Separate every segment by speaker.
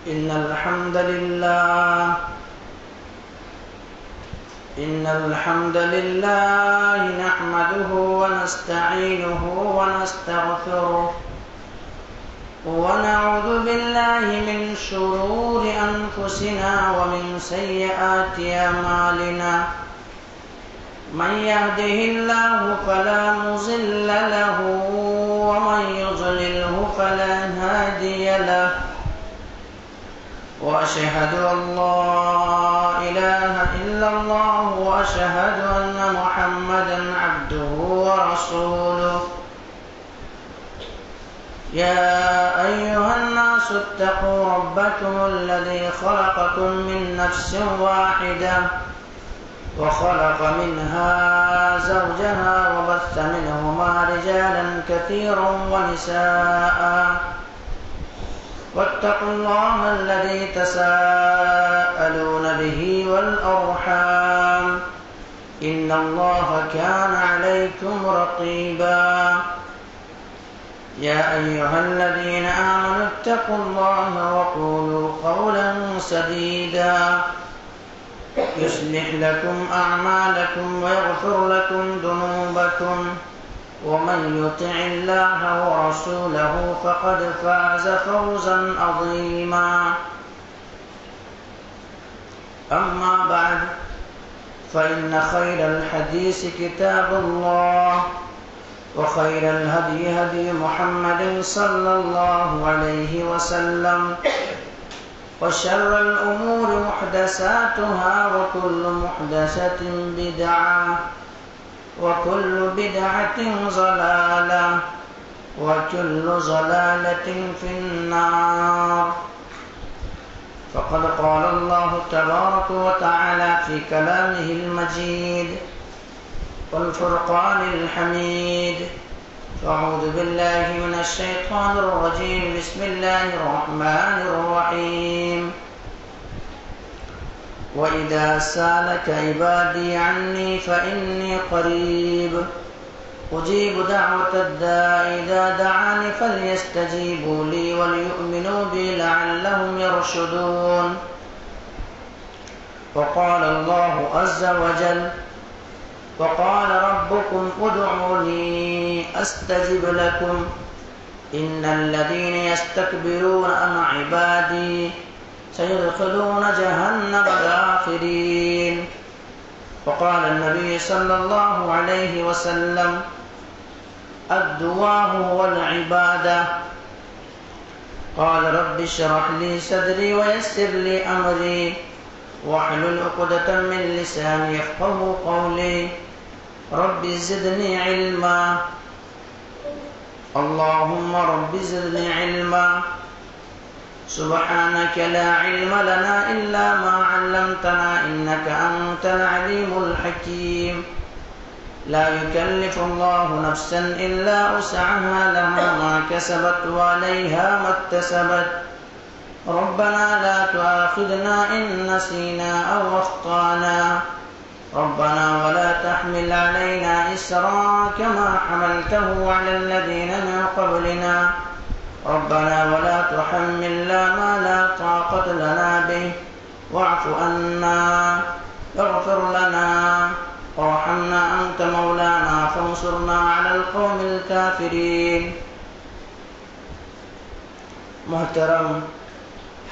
Speaker 1: إن الحمد لله نحمده ونستعينه ونستغفره ونعوذ بالله من شرور أنفسنا ومن سيئات أعمالنا من يهده الله فلا مضل له ومن يضلله فلا هادي له وأشهد أن لا إله إلا الله وأشهد أن محمدا عبده ورسوله يا أيها الناس اتقوا ربكم الذي خلقكم من نفس واحدة وخلق منها زوجها وبث منهما رجالا كثيرا ونساء واتقوا الله الذي تساءلون به والأرحام إن الله كان عليكم رقيبا يا أيها الذين آمنوا اتقوا الله وقولوا قولا سديدا يصلح لكم أعمالكم ويغفر لكم ذنوبكم ومن يطع الله ورسوله فقد فاز فوزا عظيما أما بعد فإن خير الحديث كتاب الله وخير الهدي هدي محمد صلى الله عليه وسلم وشر الأمور محدثاتها وكل محدثة بدعة وكل بدعة ضلالة وكل ضلالة في النار فقد قال الله تبارك وتعالى في كلامه المجيد والفرقان الحميد أعوذ بالله من الشيطان الرجيم بسم الله الرحمن الرحيم وإذا سألك عبادي عني فإني قريب أجيب دعوة الداع إذا دعاني فليستجيبوا لي وليؤمنوا بي لعلهم يرشدون وقال الله عز وجل وقال ربكم ادعوني أستجب لكم إن الذين يستكبرون عن عبادي سيدخلون جهنم داخرين وقال النبي صلى الله عليه وسلم الدعاء هو العبادة قال رب اشرح لي صدري ويسر لي أمري واحلل عقدة من لساني يفقهوا قولي رب زدني علما اللهم رب زدني علما سبحانك لا علم لنا إلا ما علمتنا إنك أنت العليم الحكيم لا يكلف الله نفسا إلا وسعها لها ما كسبت وعليها ما اكتسبت ربنا لا تؤاخذنا إن نسينا أو أخطأنا ربنا ولا تحمل علينا إسرا كما حملته على الذين من قبلنا ربنا ولا تحملنا ما لا طاقة لنا به واعف عنا اغفر لنا وارحمنا أنت مولانا فانصرنا على القوم الكافرين محترم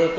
Speaker 1: 1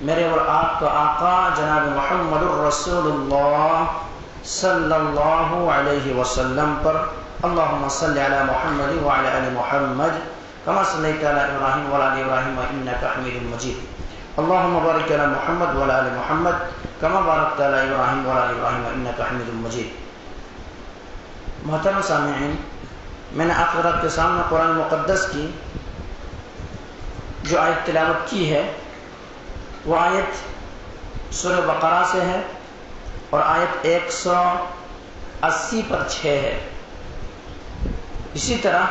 Speaker 1: میرے اور آپ کا آقا جناب محمد الرسول اللہ صلی اللہ علیہ وسلم پر اللہم صلی علی محمد وعلی آل محمد کما صلیت علی ابراہیم وعلی آل ابراہیم انکا حمید مجید اللہم بارک علی محمد وعلی آل محمد کما بارکت علی ابراہیم وعلی آل ابراہیم انکا حمید مجید۔ محترم سامعین، میں نے آپ حضرات کے سامنے قرآن مقدس کی جو آیت تلاوت کی ہے وہ آیت سورہ بقرہ سے ہے اور آیت 180 پر 6 ہے۔ اسی طرح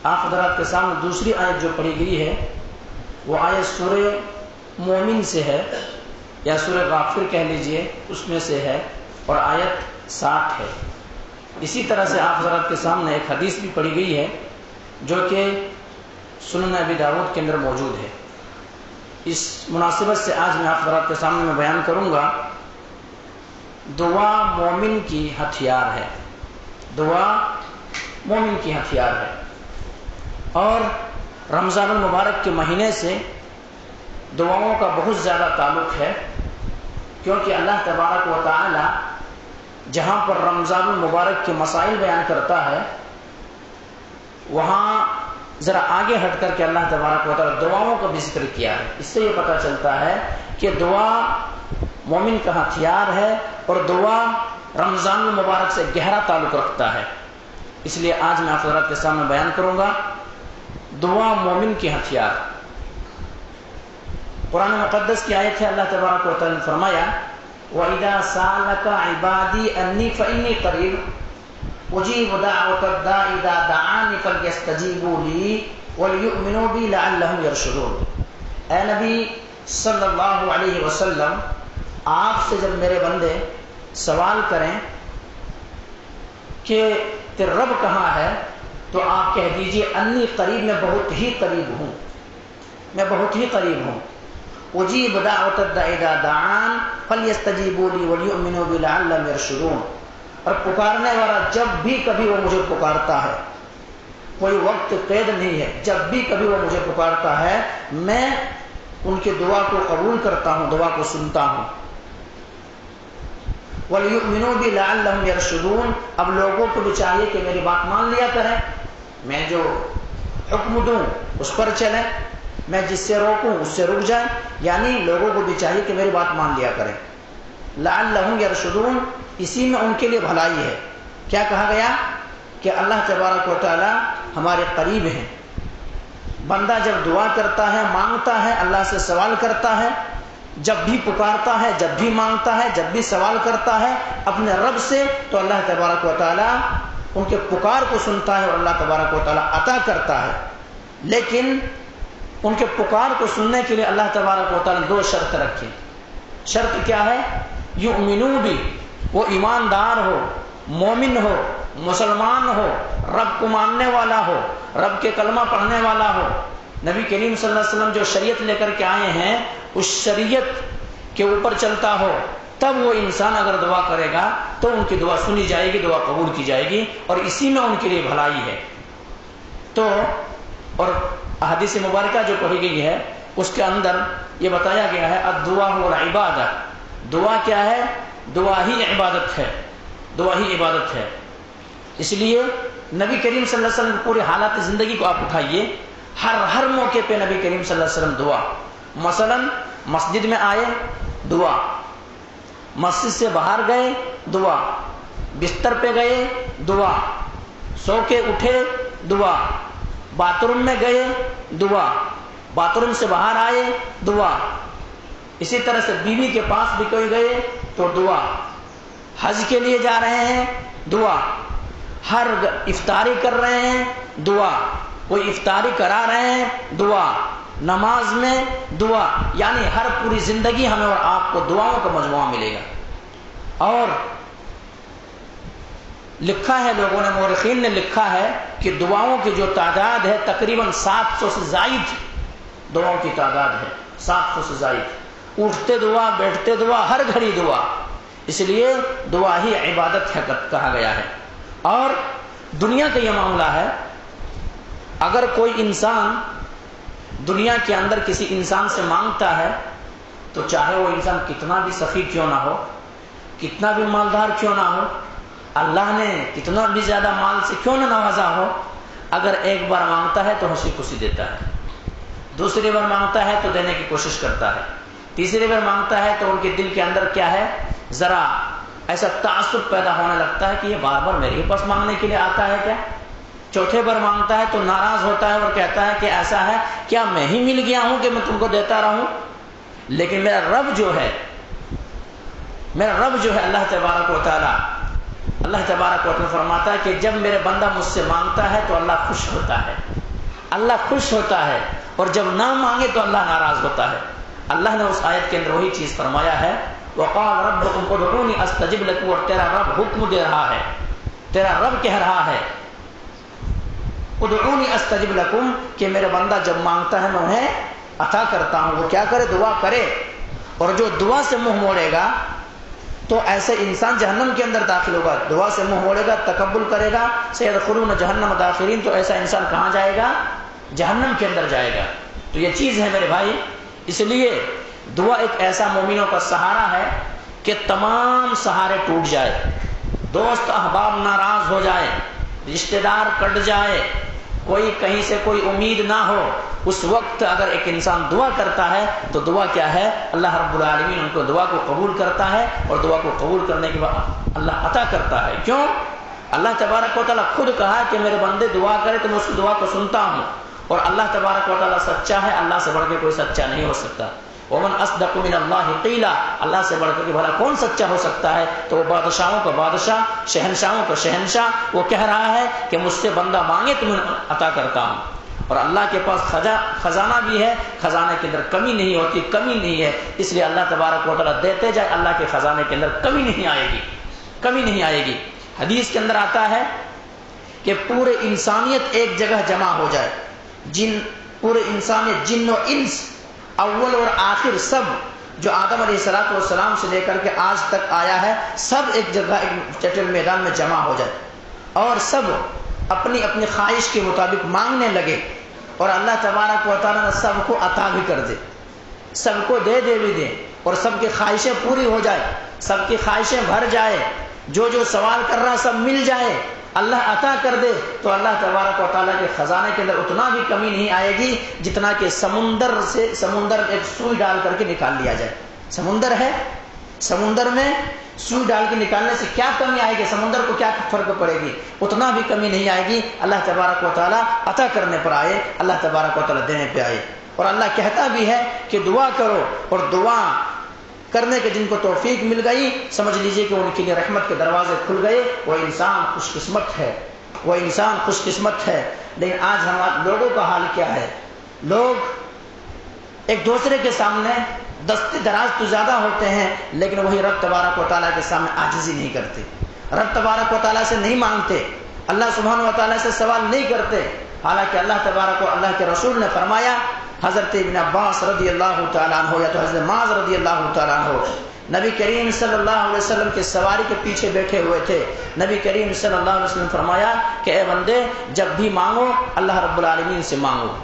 Speaker 1: آپ حضرات کے سامنے دوسری آیت جو پڑھی گئی ہے وہ آیت سورہ مومن سے ہے یا سورہ غافر کہہ لیجئے، اس میں سے ہے اور آیت 60 ہے۔ اسی طرح سے آپ حضرات کے سامنے ایک حدیث بھی پڑھی گئی ہے جو کہ سنن ابی داؤد کے اندر موجود ہے۔ اس مناسبت سے آج میں آپ حضرات کے سامنے میں بیان کروں گا دعا مومن کی ہتھیار ہے، دعا مومن کی ہتھیار ہے۔ اور رمضان المبارک کے مہینے سے دعاؤں کا بہت زیادہ تعلق ہے، کیونکہ اللہ تبارک و تعالی جہاں پر رمضان المبارک کے مسائل بیان کرتا ہے وہاں ذرا آگے ہٹ کر کے اللہ تبارک و تعالی دعاؤں کا بھی ذکر کیا ہے۔ اس سے یہ پتہ چلتا ہے کہ دعا مومن کا ہتھیار ہے اور دعا رمضان المبارک سے گہرا تعلق رکھتا ہے۔ اس لیے آج میں آپ حضرات کے سامنے بیان کروں گا دعا مومن کی ہتھیار۔ قرآن مقدس کی آیت ہے، اللہ تبارک و تعالی نے فرمایا وَإِذَا سَأَلَكَ عِبَادِي أَنِّي فَإِنِّي قَرِيبٌ أُجِيبُ دَعْوَةَ الدَّاعِ إِذَا دَعَانِ فَلْيَسْتَجِيبُوا لِي وَلْيُؤْمِنُوا بِي لَعَلَّهُمْ يَرْشُدُونَ۔ اے نبی صلی اللہ علیہ وسلم، آپ سے جب میرے بندے سوال کریں کہ تیرا رب کہاں ہے تو آپ کہہ دیجئے انی قریب، میں بہت ہی قریب ہوں، میں بہت ہی قریب ہوں۔ اجیب دعوت الداع اذا دعان فلیستجیبوا لی ولیؤمنوا بی لعلہم یرشدون۔ اور پکارنے والا جب بھی کبھی وہ مجھے پکارتا ہے، کوئی وقت قید نہیں ہے، جب بھی کبھی وہ مجھے پکارتا ہے میں ان کے دعا کو قبول کرتا ہوں، دعا کو سنتا ہوں۔ وَلْيُؤْمِنُوا بِي لَعَلَّهُمْ يَرْشُدُونَ۔ اب لوگوں کو بھی چاہیے کہ میری بات مان لیا کریں، میں جو حکم دوں اس پر چلیں، میں جس سے روکوں اس سے رک جائیں، یعنی لوگوں کو بھی چاہیے کہ میری بات مان لیا کریں۔ لَعَلَّهُمْ يَرْشُدُونَ، اسی میں ان کے لیے بھلائی ہے۔ کیا کہا گیا کہ اللہ تبارک و تعالی ہمارے قریب ہیں۔ بندہ جب دعا کرتا ہے، مانگتا ہے، اللہ سے سوال کرتا ہے، جب بھی پکارتا ہے، جب بھی مانگتا ہے، جب بھی سوال کرتا ہے اپنے رب سے، تو اللہ تبارک و تعالی ان کے پکار کو سنتا ہے اور اللہ تبارک و تعالی عطا کرتا ہے۔ لیکن ان کے پکار کو سننے کے لیے اللہ تبارک و تعالی نے 2 شرط رکھی۔ شرط کیا ہے؟ یؤمنوا بی، وہ ایماندار ہو، مومن ہو، مسلمان ہو، رب کو ماننے والا ہو، رب کے کلمہ پڑھنے والا ہو، نبی کریم صلی اللہ علیہ وسلم جو شریعت لے کر کے آئے ہیں اس شریعت کے اوپر چلتا ہو، تب وہ انسان اگر دعا کرے گا تو ان کی دعا سنی جائے گی، دعا قبول کی جائے گی، اور اسی میں ان کے لیے بھلائی ہے۔ تو اور احادیث مبارکہ جو پڑھی گئی ہے اس کے اندر یہ بتایا گیا ہے الدعاء والعبادہ، دعا کیا ہے؟ دعا ہی عبادت ہے، دعا ہی عبادت ہے۔ اس لیے نبی کریم صلی اللہ علیہ وسلم پورے حالات زندگی کو آپ اٹھائیے، ہر موقع پہ نبی کریم صلی اللہ علیہ وسلم دعا۔ مثلا مسجد میں آئے دعا، مسجد سے باہر گئے دعا، بستر پہ گئے دعا، سو کے اٹھے دعا، باتھ روم میں گئے دعا، باتھ روم سے باہر آئے دعا، اسی طرح سے بیوی کے پاس بھی کوئی گئے تو دعا، حج کے لیے جا رہے ہیں دعا، ہر افطاری کر رہے ہیں دعا، کوئی افطاری کرا رہے ہیں دعا، نماز میں دعا، یعنی ہر پوری زندگی ہمیں اور آپ کو دعاؤں کا مجموعہ ملے گا۔ اور لکھا ہے، لوگوں نے، مورخین نے لکھا ہے کہ دعاؤں کی جو تعداد ہے تقریباً 700 سے زائد دعاؤں کی تعداد ہے، 700 سے زائد، اٹھتے دعا، بیٹھتے دعا، ہر گھڑی دعا۔ اس لیے دعا ہی عبادت ہے کہا گیا ہے۔ اور دنیا کا یہ معاملہ ہے، اگر کوئی انسان دنیا کے اندر کسی انسان سے مانگتا ہے تو چاہے وہ انسان کتنا بھی سخی کیوں نہ ہو، کتنا بھی مالدار کیوں نہ ہو، اللہ نے کتنا بھی زیادہ مال سے کیوں نہ نوازا ہو، اگر ایک بار مانگتا ہے تو ہنسی خوشی دیتا ہے، دوسری بار مانگتا ہے تو دینے کی کوشش کرتا ہے، تیسری بار مانگتا ہے تو ان کے دل کے اندر کیا ہے، ذرا ایسا تعصب پیدا ہونے لگتا ہے کہ یہ بار بار میرے پاس مانگنے کے لیے آتا ہے کیا۔ چوتھے بار مانگتا ہے تو ناراض ہوتا ہے اور کہتا ہے کہ ایسا ہے کیا میں ہی مل گیا ہوں کہ میں تم کو دیتا رہوں۔ لیکن میرا رب جو ہے اللہ تبارک و تعالیٰ فرماتا ہے کہ جب میرے بندہ مجھ سے مانگتا ہے تو اللہ خوش ہوتا ہے، اللہ خوش ہوتا ہے، اور جب نہ مانگے تو اللہ ناراض ہوتا ہے۔ اللہ نے اس آیت کے اندر وہی چیز فرمایا ہے، وقال ربکم ادعونی استجب لکم، اور تیرا رب حکم دے رہا ہے، تیرا رب کہہ رہا ہے ادعونی استجب لکم، کہ میرا بندہ جب مانگتا ہے میں انہیں عطا کرتا ہوں۔ وہ کیا کرے؟ دعا کرے، اور جو دعا سے منہ موڑے گا تو ایسے انسان جہنم کے اندر داخل ہوگا، دعا سے منہ موڑے گا، تکبر کرے گا، سیدخلون جہنم داخرین، تو ایسا انسان کہاں جائے گا؟ جہنم کے اندر جائے گا۔ تو یہ چیز ہے میرے بھائی، اس لیے دعا ایک ایسا مومنوں کا سہارا ہے کہ تمام سہارے ٹوٹ جائے، دوست احباب ناراض ہو جائے، رشتہ دار کٹ جائے، کوئی کہیں سے کوئی امید نہ ہو، اس وقت اگر ایک انسان دعا کرتا ہے تو دعا کیا ہے؟ اللہ رب العالمین ان کو دعا کو قبول کرتا ہے، اور دعا کو قبول کرنے کے بعد اللہ عطا کرتا ہے۔ کیوں؟ اللہ تبارک و تعالیٰ خود کہا کہ میرے بندے دعا کرے تو میں اس کی دعا کو سنتا ہوں، اور اللہ تبارک و تعالیٰ سچا ہے، اللہ سے بڑھ کے کوئی سچا نہیں ہو سکتا۔ ومن اصدق من اللہ قیلا، اللہ سے بڑھ کر کے بھلا کون سچا ہو سکتا ہے؟ تو وہ بادشاہوں کا بادشاہ، شہنشاہوں کا شہنشاہ، وہ کہہ رہا ہے کہ مجھ سے بندہ مانگے تو میں عطا کرتا ہوں، اور اللہ کے پاس خزانہ بھی ہے، خزانے کے اندر کمی نہیں ہوتی، کمی نہیں ہے، اس لیے اللہ تبارک و تعالیٰ دیتے جائے، اللہ کے خزانے کے اندر کمی نہیں آئے گی، کمی نہیں آئے گی۔ حدیث کے اندر آتا ہے کہ پورے انسانیت ایک جگہ جمع ہو جائے، پورے انسانیت، جن و انس، اول اور آخر، سب جو آدم علیہ السلام سے لے کر کے آج تک آیا ہے، سب ایک جگہ ایک چٹل میدان میں جمع ہو جائے، اور سب اپنی اپنی خواہش کے مطابق مانگنے لگے، اور اللہ تبارک و تعالیٰ نے سب کو عطا بھی کر دے، سب کو دے بھی دے، اور سب کی خواہشیں پوری ہو جائے، سب کی خواہشیں بھر جائے، جو سوال کر رہا سب مل جائے، اللہ عطا کر دے، تو اللہ تبارک و تعالیٰ کے خزانے کے اندر اتنا بھی کمی نہیں آئے گی جتنا کہ سمندر ایک سوئی ڈال کر کے نکال لیا جائے۔ سمندر ہے، سمندر میں سوئی ڈال کے نکالنے سے کیا کمی آئے گی؟ سمندر کو کیا فرق پڑے گی؟ اتنا بھی کمی نہیں آئے گی، اللہ تبارک و تعالیٰ عطا کرنے پر آئے، اللہ تبارک و تعالیٰ دینے پہ آئے۔ اور اللہ کہتا بھی ہے کہ دعا کرو، اور دعا کرنے کے جن کو توفیق مل گئی سمجھ لیجئے کہ ان کے لیے رحمت کے دروازے کھل گئے، وہ انسان خوش قسمت ہے، وہ انسان خوش قسمت ہے۔ لیکن آج ہم لوگوں کا حال کیا ہے؟ لوگ ایک دوسرے کے سامنے دست دراز تو زیادہ ہوتے ہیں، لیکن وہی رب تبارک و تعالیٰ کے سامنے عاجزی نہیں کرتے، رب تبارک و تعالیٰ سے نہیں مانگتے، اللہ سبحانہ و تعالیٰ سے سوال نہیں کرتے، حالانکہ اللہ تبارک و اللہ کے رسول نے فرمایا، حضرت ابن عباس رضی اللہ تعالیٰ عنہ یا تو حضرت معاذ رضی اللہ تعالیٰ عنہ نبی کریم صلی اللہ علیہ وسلم کے سواری کے پیچھے بیٹھے ہوئے تھے، نبی کریم صلی اللہ علیہ وسلم فرمایا کہ اے بندے، جب بھی مانگو اللہ رب العالمین سے مانگو،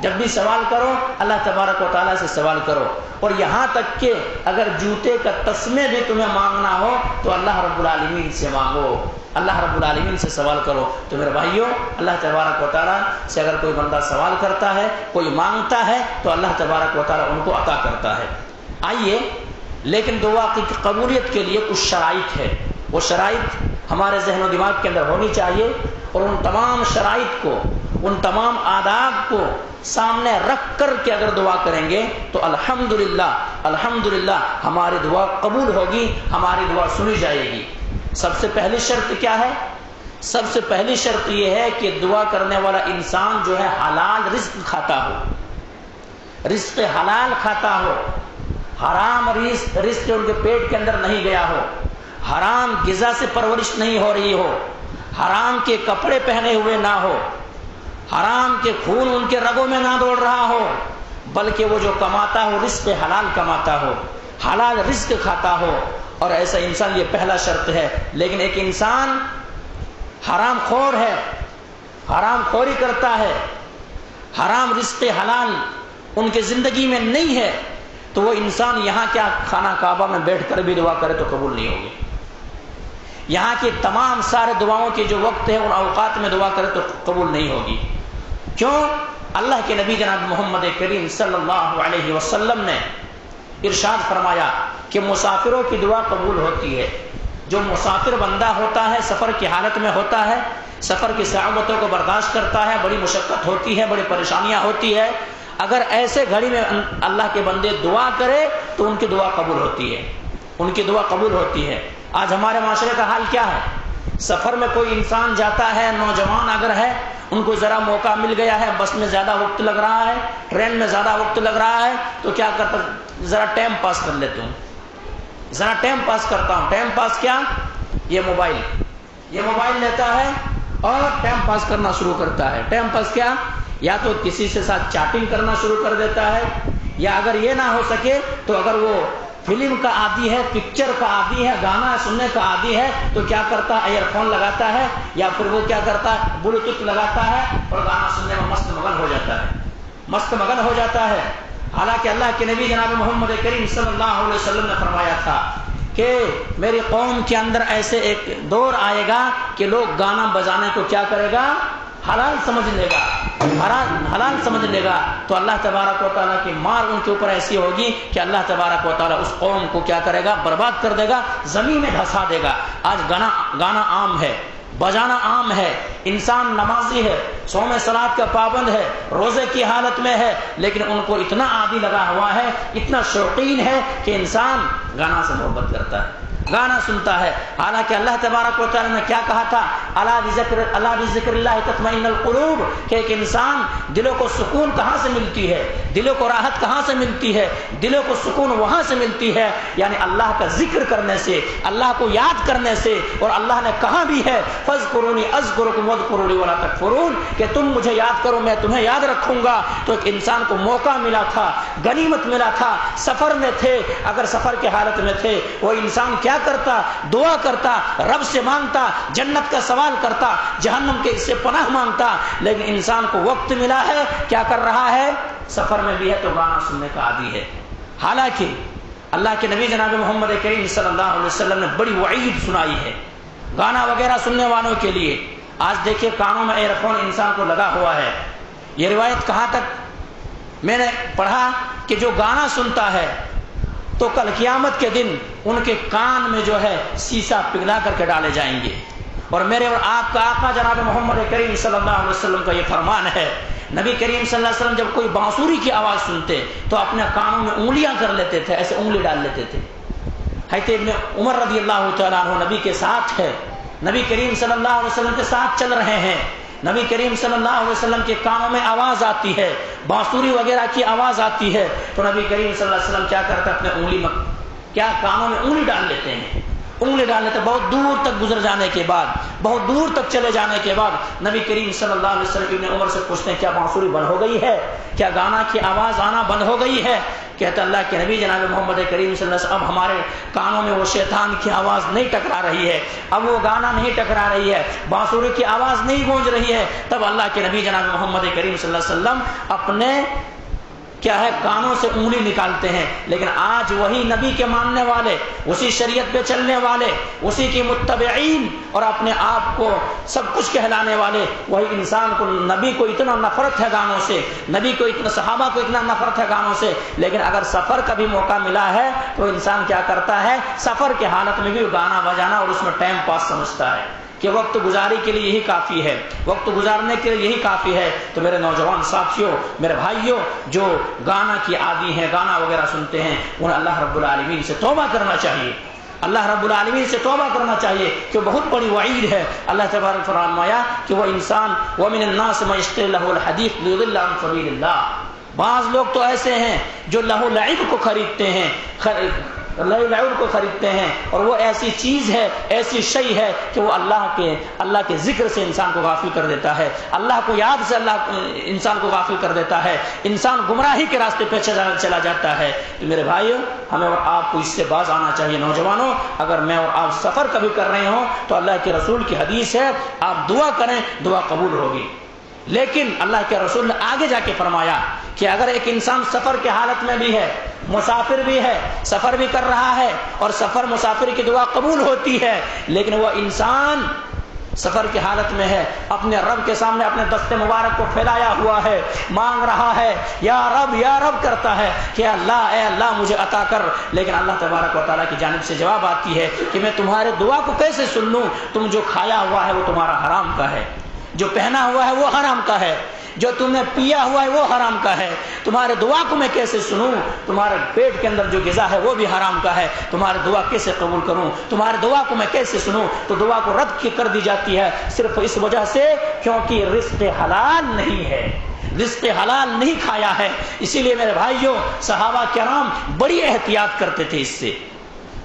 Speaker 1: جب بھی سوال کرو اللہ تبارک و تعالیٰ سے سوال کرو، اور یہاں تک کہ اگر جوتے کا تسمے بھی تمہیں مانگنا ہو تو اللہ رب العالمین سے مانگو، اللہ رب العالمین سے سوال کرو۔ تو میرے بھائیوں، اللہ تبارک و تعالیٰ سے اگر کوئی بندہ سوال کرتا ہے، کوئی مانگتا ہے، تو اللہ تبارک و تعالیٰ ان کو عطا کرتا ہے۔ آئیے، لیکن دعا کی قبولیت کے لیے کچھ شرائط ہے، وہ شرائط ہمارے ذہن و دماغ کے اندر ہونی چاہیے، اور ان تمام شرائط کو، ان تمام آداب کو سامنے رکھ کر کے اگر دعا کریں گے تو الحمدللہ ہماری دعا قبول ہوگی، ہماری دعا سنی جائے گی۔ سب سے پہلی شرط کیا ہے؟ سب سے پہلی شرط یہ ہے کہ دعا کرنے والا انسان جو ہے حلال رزق کھاتا ہو، رزق حلال کھاتا ہو، حرام رزق ان کے پیٹ کے اندر نہیں گیا ہو، حرام غذا سے پرورش نہیں ہو رہی ہو، حرام کے کپڑے پہنے ہوئے نہ ہو، حرام کے خون ان کے رگوں میں نہ دوڑ رہا ہو، بلکہ وہ جو کماتا ہو رزق حلال کماتا ہو، حلال رزق کھاتا ہو، اور ایسا انسان، یہ پہلا شرط ہے۔ لیکن ایک انسان حرام خور ہے، حرام خوری کرتا ہے، حرام رزق حلال ان کی زندگی میں نہیں ہے، تو وہ انسان یہاں کیا خانہ کعبہ میں بیٹھ کر بھی دعا کرے تو قبول نہیں ہوگی. یہاں کی تمام سارے دعاؤں کے جو وقت ہے ان اوقات میں دعا کرے تو قبول نہیں ہوگی. کیوں؟ اللہ کے نبی جناب محمد کریم صلی اللہ علیہ وسلم نے ارشاد فرمایا کہ مسافروں کی دعا قبول ہوتی ہے. جو مسافر بندہ ہوتا ہے، سفر کی حالت میں ہوتا ہے، سفر کی صعوبتوں کو برداشت کرتا ہے، بڑی مشقت ہوتی ہے، بڑی پریشانیاں ہوتی ہے، اگر ایسے گھڑی میں اللہ کے بندے دعا کرے تو ان کی دعا قبول ہوتی ہے، ان کی دعا قبول ہوتی ہے. آج ہمارے معاشرے کا حال کیا ہے؟ سفر میں کوئی انسان جاتا ہے، نوجوان اگر ہے، ان کو ذرا موقع مل گیا ہے، بس میں زیادہ وقت لگ رہا ہے، ٹرین میں زیادہ وقت لگ رہا ہے، تو کیا کرتا، ذرا ٹائم پاس کر لیتا ہوں، ذرا ٹائم پاس کرتا ہوں. ٹائم پاس کیا؟ یہ موبائل لیتا ہے اور ٹائم پاس کرنا شروع کرتا ہے. ٹائم پاس کیا؟ یا تو کسی سے ساتھ چیٹنگ کرنا شروع کر دیتا ہے، یا اگر یہ نہ ہو سکے تو اگر وہ فلم کا عادی ہے، پکچر کا عادی ہے، گانا سننے کا عادی ہے، تو کیا کرتا ہے، ایئر فون لگاتا ہے، یا پھر وہ کیا کرتا ہے، بلوٹوتھ لگاتا ہے اور گانا سننے میں مست مگن ہو جاتا ہے، مست مگن ہو جاتا ہے. حالانکہ اللہ کے نبی جناب محمد کریم صلی اللہ علیہ وسلم نے فرمایا تھا کہ میری قوم کے اندر ایسے ایک دور آئے گا کہ لوگ گانا بجانے کو کیا کرے گا، حلال سمجھ لے گا، حلال سمجھ لے گا. تو اللہ تبارک و تعالیٰ کی مار ان کے اوپر ایسی ہوگی کہ اللہ تبارک و تعالیٰ اس قوم کو کیا کرے گا، برباد کر دے گا، زمین میں دھسا دے گا. آج گانا عام ہے، بجانا عام ہے. انسان نمازی ہے، صوم صلات کا پابند ہے، روزے کی حالت میں ہے، لیکن ان کو اتنا عادی لگا ہوا ہے، اتنا شوقین ہے کہ انسان گانا سے محبت کرتا ہے، گانا سنتا ہے. حالانکہ اللہ تبارک و تعالی نے کیا کہا تھا، الا بذکر اللہ تطمئن القلوب، کہ ایک انسان دلوں کو سکون کہاں سے ملتی ہے، دلوں کو راحت کہاں سے ملتی ہے، دلوں کو سکون وہاں سے ملتی ہے، یعنی اللہ کا ذکر کرنے سے، اللہ کو یاد کرنے سے. اور اللہ نے کہا بھی ہے فاذکرونی اذکرکم واذکرونی ولا تکفرون، کہ تم مجھے یاد کرو میں تمہیں یاد رکھوں گا. تو ایک انسان کو موقع ملا تھا، غنیمت ملا تھا، سفر میں تھے، اگر سفر کی حالت میں تھے وہ انسان کیا کرتا، دعا کرتا، رب سے مانگتا، جنت کا سوال کرتا، جہنم کے سے پناہ مانگتا. لیکن انسان کو وقت ملا ہے، کیا کر رہا ہے، سفر میں بھی ہے تو گانا سننے کا عادی ہے. حالانکہ اللہ کے نبی جناب محمد کریم صلی اللہ علیہ وسلم نے بڑی وعید سنائی ہے گانا وغیرہ سننے والوں کے لیے. آج دیکھیے کانوں میں ایئر فون انسان کو لگا ہوا ہے. یہ روایت کہاں تک میں نے پڑھا کہ جو گانا سنتا ہے تو کل قیامت کے دن ان کے کان میں جو ہے سیسا پگھلا کر کے ڈالے جائیں گے. اور میرے اور آپ کا آقا جناب محمد کریم صلی اللہ علیہ وسلم کا یہ فرمان ہے. نبی کریم صلی اللہ علیہ وسلم جب کوئی بانسری کی آواز سنتے تو اپنے کانوں میں انگلیاں کر لیتے تھے، ایسے انگلی ڈال لیتے تھے. حضرت ابن عمر رضی اللہ تعالیٰ عنہ نبی کے ساتھ ہے، نبی کریم صلی اللہ علیہ وسلم کے ساتھ چل رہے ہیں، نبی کریم صلی اللہ علیہ وسلم کے کانوں میں آواز آتی ہے، بانسری وغیرہ کی آواز آتی ہے، تو نبی کریم صلی اللہ علیہ وسلم کیا کرتے ہیں، اپنے انگلی میں کیا کانوں میں انگلی ڈال لیتے ہیں، انگلی ڈال لیتے. بہت دور تک گزر جانے کے بعد، بہت دور تک چلے جانے کے بعد نبی کریم صلی اللہ علیہ وسلم ابن عمر سے پوچھتے ہیں کیا بانسری بند ہو گئی ہے، کیا گانا کی آواز آنا بند ہو گئی ہے؟ کہتا اللہ کے نبی جناب محمد کریم صلی اللہ علیہ وسلم اب ہمارے کانوں میں وہ شیطان کی آواز نہیں ٹکرا رہی ہے، اب وہ گانا نہیں ٹکرا رہی ہے، بانسری کی آواز نہیں گونج رہی ہے. تب اللہ کے نبی جناب محمد کریم صلی اللہ علیہ وسلم اپنے کیا ہے کانوں سے انگلی نکالتے ہیں. لیکن آج وہی نبی کے ماننے والے، اسی شریعت پہ چلنے والے، اسی کے متبعین اور اپنے آپ کو سب کچھ کہلانے والے، وہی انسان کو، نبی کو اتنا نفرت ہے گانوں سے، نبی کو اتنا، صحابہ کو اتنا نفرت ہے گانوں سے، لیکن اگر سفر کا بھی موقع ملا ہے تو انسان کیا کرتا ہے، سفر کی حالت میں بھی گانا بجانا اور اس میں ٹائم پاس سمجھتا ہے کہ وقت گزاری کے لیے یہی کافی ہے، وقت گزارنے کے لیے یہی کافی ہے. تو میرے نوجوان ساتھیوں، میرے بھائیوں، جو گانا کی عادی ہیں، گانا وغیرہ سنتے ہیں، انہیں اللہ رب العالمین سے توبہ کرنا چاہیے، اللہ رب العالمین سے توبہ کرنا چاہیے کہ بہت بڑی وعید ہے. اللہ تبارک فرمایا کہ وہ انسان وَمِنَ النَّاسِ مَن يَشْتَرِي لَهُ الْحَدِيثَ لِيُضِلَّ عَن سَبِيلِ اللَّهِ. بعض لوگ تو ایسے ہیں جو لہو لعب کو خریدتے ہیں، لعب کو خریدتے ہیں، اور وہ ایسی چیز ہے، ایسی شے ہے کہ وہ اللہ کے ذکر سے انسان کو غافل کر دیتا ہے، اللہ کو یاد سے اللہ انسان کو غافل کر دیتا ہے، انسان گمراہی کے راستے پہ چلا جاتا ہے. تو میرے بھائیوں، ہمیں اور آپ کو اس سے باز آنا چاہیے. نوجوانوں، اگر میں اور آپ سفر کبھی کر رہے ہوں تو اللہ کے رسول کی حدیث ہے، آپ دعا کریں، دعا قبول ہوگی. لیکن اللہ کے رسول نے آگے جا کے فرمایا کہ اگر ایک انسان سفر کی حالت میں بھی ہے، مسافر بھی ہے، سفر بھی کر رہا ہے، اور سفر مسافر کی دعا قبول ہوتی ہے، لیکن وہ انسان سفر کی حالت میں ہے، اپنے رب کے سامنے اپنے دست مبارک کو پھیلایا ہوا ہے، مانگ رہا ہے، یا رب کرتا ہے کہ اے اللہ مجھے عطا کر، لیکن اللہ تبارک و تعالیٰ کی جانب سے جواب آتی ہے کہ میں تمہارے دعا کو کیسے سن لوں؟ تم جو کھایا ہوا ہے وہ تمہارا حرام کا ہے، جو پہنا ہوا ہے وہ حرام کا ہے، جو تم نے پیا ہوا ہے وہ حرام کا ہے، تمہارے دعا کو میں کیسے سنوں؟ تمہارے پیٹ کے اندر جو غذا ہے وہ بھی حرام کا ہے، تمہاری دعا کیسے قبول کروں؟ تمہاری دعا کو میں کیسے سنوں؟ تو دعا کو رد کر دی جاتی ہے صرف اس وجہ سے کیونکہ رزق حلال نہیں ہے، رزق حلال نہیں کھایا ہے۔ اسی لیے میرے بھائیوں، صحابہ کرام بڑی احتیاط کرتے تھے، اس سے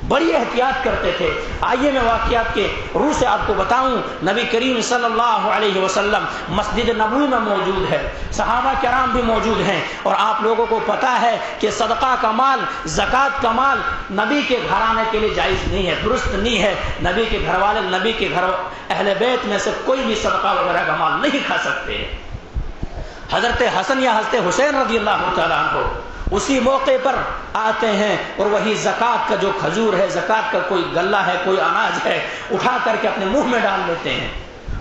Speaker 1: بڑی احتیاط کرتے تھے۔ آئیے میں واقعات کے روح سے آپ کو بتاؤں۔ نبی کریم صلی اللہ علیہ وسلم مسجد نبوی میں موجود ہے، صحابہ کرام بھی موجود ہیں، اور آپ لوگوں کو پتا ہے کہ صدقہ کا مال، زکوٰۃ کا مال نبی کے گھرانے کے لیے جائز نہیں ہے، درست نہیں ہے۔ نبی کے گھر والے، نبی کے گھر اہل بیت میں سے کوئی بھی صدقہ وغیرہ کا مال نہیں کھا سکتے۔ حضرت حسن یا حضرت حسین رضی اللہ تعالیٰ عنہ اسی موقع پر آتے ہیں، اور وہی زکوٰۃ کا جو کھجور ہے، زکوٰۃ کا کوئی غلہ ہے، کوئی اناج ہے، اٹھا کر کے اپنے منہ میں ڈال لیتے ہیں،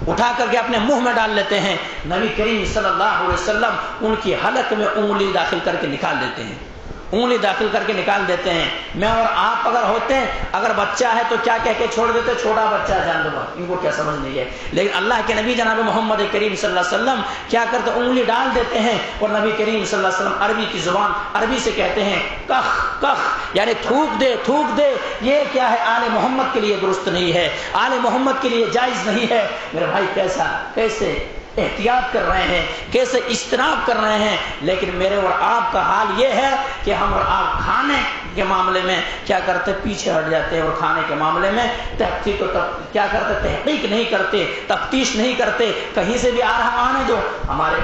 Speaker 1: اٹھا کر کے اپنے منہ میں ڈال لیتے ہیں۔ نبی کریم صلی اللہ علیہ وسلم ان کی حلق میں انگلی داخل کر کے نکال دیتے ہیں، انگلی داخل کر کے نکال دیتے ہیں۔ میں اور آپ اگر ہوتے ہیں، اگر بچہ ہے تو کیا کہہ کے چھوڑ دیتے؟ چھوٹا بچہ جان دو، ان کو کیا سمجھ نہیں ہے۔ لیکن اللہ کے نبی جناب محمد کریم صلی اللہ علیہ وسلم کیا کرتے؟ انگلی ڈال دیتے ہیں، اور نبی کریم صلی اللہ علیہ وسلم عربی کی زبان، عربی سے کہتے ہیں کخ کخ، یعنی تھوک دے تھوک دے۔ یہ کیا ہے؟ آل محمد کے لیے درست نہیں ہے، آل محمد کے لیے جائز نہیں ہے۔ میرے بھائی کیسے احتیاط کر رہے ہیں، کیسے اجتناب کر رہے ہیں، لیکن میرے اور آپ کا حال یہ ہے کہ ہم اور آپ کھانے کے معاملے میں کیا کرتے؟ پیچھے ہٹ جاتے ہیں، اور کھانے کے معاملے میں کیا کرتے؟ تحقیق نہیں کرتے، تفتیش نہیں کرتے، کہیں سے بھی آ رہا آنے دو، ہمارے